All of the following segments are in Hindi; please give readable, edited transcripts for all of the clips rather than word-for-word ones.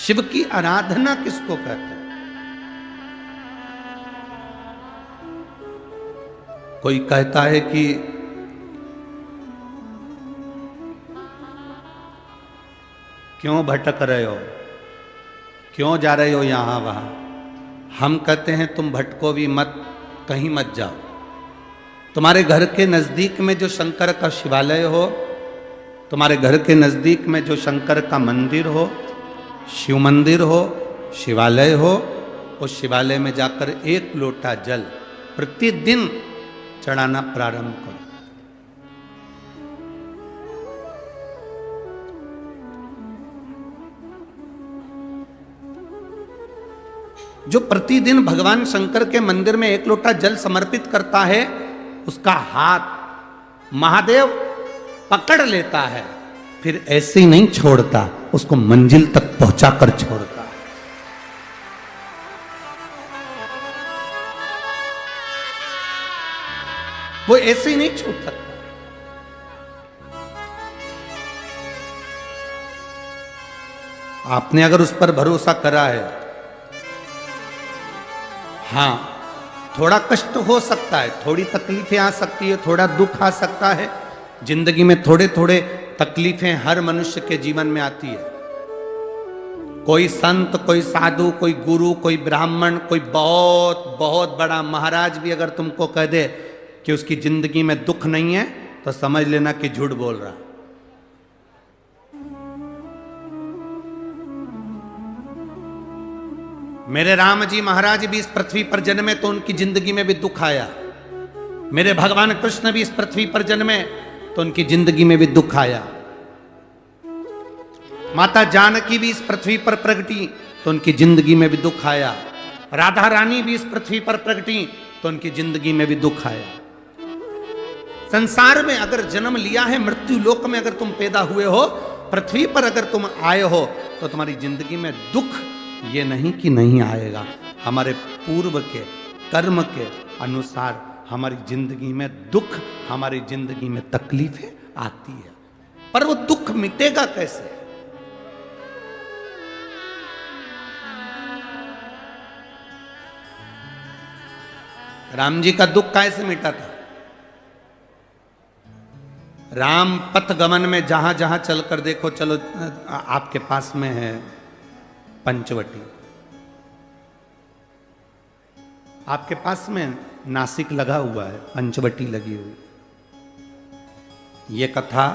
शिव की आराधना किसको कहते हैं? कोई कहता है कि क्यों भटक रहे हो, क्यों जा रहे हो यहां वहां। हम कहते हैं तुम भटको भी मत, कहीं मत जाओ। तुम्हारे घर के नजदीक में जो शंकर का शिवालय हो, तुम्हारे घर के नजदीक में जो शंकर का मंदिर हो, शिव मंदिर हो, शिवालय हो, उस शिवालय में जाकर एक लोटा जल प्रतिदिन चढ़ाना प्रारंभ करो। जो प्रतिदिन भगवान शंकर के मंदिर में एक लोटा जल समर्पित करता है, उसका हाथ महादेव पकड़ लेता है, फिर ऐसे ही नहीं छोड़ता, उसको मंजिल तक पहुंचाकर छोड़ता है। वो ऐसे ही नहीं छूट सकता। आपने अगर उस पर भरोसा करा है, हां थोड़ा कष्ट हो सकता है, थोड़ी तकलीफें आ सकती है, थोड़ा दुख आ सकता है, जिंदगी में थोड़े थोड़े तकलीफें हर मनुष्य के जीवन में आती है। कोई संत, कोई साधु, कोई गुरु, कोई ब्राह्मण, कोई बहुत बहुत बड़ा महाराज भी अगर तुमको कह दे कि उसकी जिंदगी में दुख नहीं है, तो समझ लेना कि झूठ बोल रहा। मेरे राम जी महाराज भी इस पृथ्वी पर जन्मे तो उनकी जिंदगी में भी दुख आया। मेरे भगवान कृष्ण भी इस पृथ्वी पर जन्मे तो उनकी जिंदगी में भी दुख आया। माता जानकी भी इस पृथ्वी पर प्रगटी तो उनकी जिंदगी में भी दुख आया। राधा रानी भी इस पृथ्वी पर प्रगटी तो उनकी जिंदगी में भी दुख आया। संसार में अगर जन्म लिया है, मृत्यु लोक में अगर तुम पैदा हुए हो, पृथ्वी पर अगर तुम आए हो, तो तुम्हारी जिंदगी में दुख ये नहीं कि नहीं आएगा। हमारे पूर्व के कर्म के अनुसार हमारी जिंदगी में दुख, हमारी जिंदगी में तकलीफें आती है, पर वो दुख मिटेगा कैसे? राम जी का दुख कैसे मिटा था? राम पथ गमन में जहां जहां चलकर देखो, चलो आपके पास में है पंचवटी, आपके पास में नासिक लगा हुआ है, पंचवटी लगी हुई। ये कथा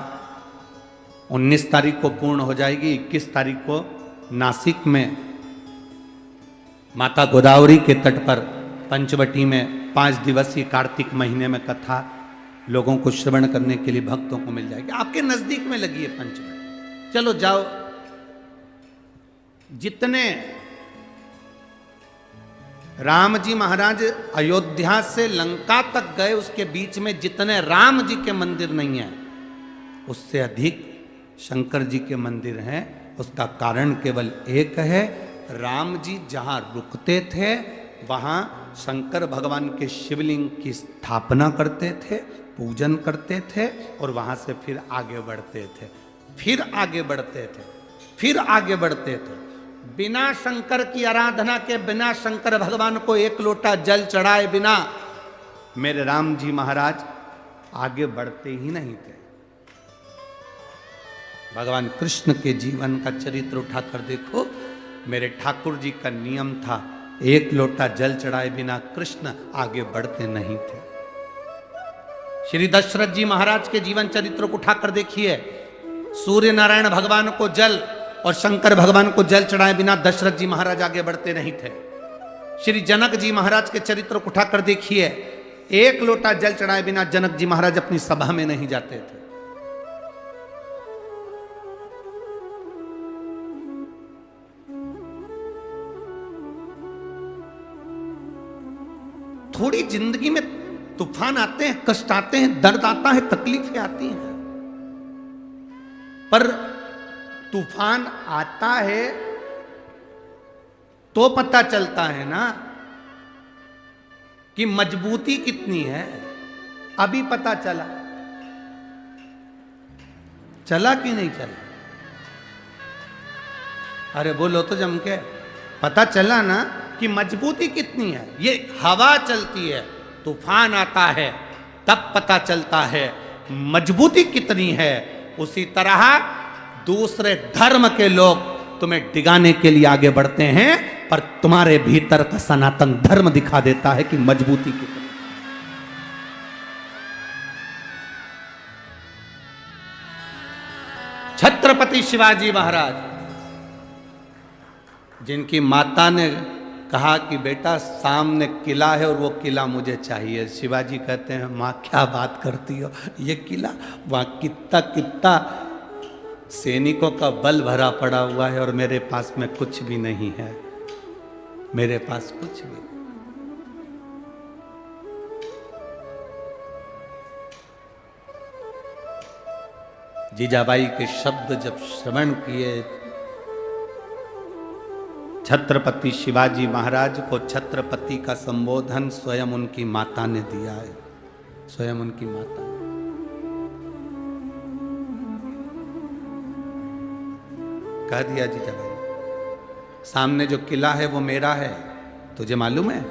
19 तारीख को पूर्ण हो जाएगी। 21 तारीख को नासिक में माता गोदावरी के तट पर पंचवटी में 5 दिवसीय कार्तिक महीने में कथा लोगों को श्रवण करने के लिए भक्तों को मिल जाएगी। आपके नजदीक में लगी है पंचवटी, चलो जाओ। जितने राम जी महाराज अयोध्या से लंका तक गए, उसके बीच में जितने राम जी के मंदिर नहीं है, उससे अधिक शंकर जी के मंदिर हैं। उसका कारण केवल एक है, राम जी जहां रुकते थे वहां शंकर भगवान के शिवलिंग की स्थापना करते थे, पूजन करते थे, और वहां से फिर आगे बढ़ते थे, फिर आगे बढ़ते थे, फिर आगे बढ़ते थे। बिना शंकर की आराधना के, बिना शंकर भगवान को एक लोटा जल चढ़ाए बिना मेरे राम जी महाराज आगे बढ़ते ही नहीं थे। भगवान कृष्ण के जीवन का चरित्र उठाकर देखो। मेरे ठाकुर जी का नियम था, एक लोटा जल चढ़ाए बिना कृष्ण आगे बढ़ते नहीं थे। श्री दशरथ जी महाराज के जीवन चरित्र को उठाकर देखिए। सूर्य नारायण भगवान को जल और शंकर भगवान को जल चढ़ाए बिना दशरथ जी महाराज आगे बढ़ते नहीं थे। श्री जनक जी महाराज के चरित्र को उठाकर देखिए। एक लोटा जल चढ़ाए बिना जनक जी महाराज अपनी सभा में नहीं जाते थे। थोड़ी जिंदगी में तूफान आते हैं, कष्ट आते हैं, दर्द आता है, तकलीफें आती हैं, पर तूफान आता है तो पता चलता है ना कि मजबूती कितनी है। अभी पता चला, चला कि नहीं चला? अरे बोलो तो जम के। पता चला ना कि मजबूती कितनी है। ये हवा चलती है, तूफान आता है, तब पता चलता है मजबूती कितनी है। उसी तरह दूसरे धर्म के लोग तुम्हें डिगाने के लिए आगे बढ़ते हैं, पर तुम्हारे भीतर का सनातन धर्म दिखा देता है कि मजबूती कितनी। छत्रपति शिवाजी महाराज, जिनकी माता ने कहा कि बेटा सामने किला है और वो किला मुझे चाहिए, शिवाजी कहते हैं माँ क्या बात करती हो, ये किला वहाँ कितना कितना सैनिकों का बल भरा पड़ा हुआ है और मेरे पास में कुछ भी नहीं है, मेरे पास कुछ भी नहीं। जीजाबाई के शब्द जब श्रवण किए, छत्रपति शिवाजी महाराज को छत्रपति का संबोधन स्वयं उनकी माता ने दिया है, स्वयं उनकी माता ने। कह दिया जीजाबाई, सामने जो किला है वो मेरा है, तुझे मालूम है?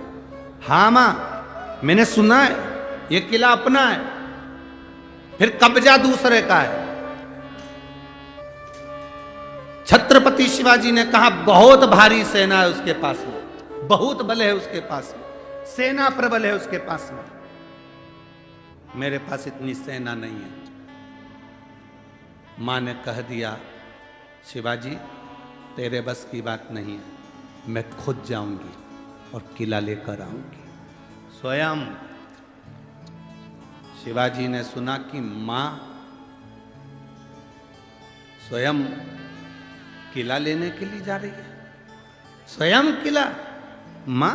हाँ मां, मैंने सुना है ये किला अपना है, फिर कब्जा दूसरे का है। छत्रपति शिवाजी ने कहा बहुत भारी सेना है उसके पास में, बहुत बल है उसके पास में, सेना प्रबल है उसके पास में, मेरे पास इतनी सेना नहीं है। मां ने कह दिया शिवाजी तेरे बस की बात नहीं है, मैं खुद जाऊंगी और किला लेकर आऊंगी। स्वयं शिवाजी ने सुना कि मां स्वयं किला लेने के लिए जा रही है, स्वयं किला। मां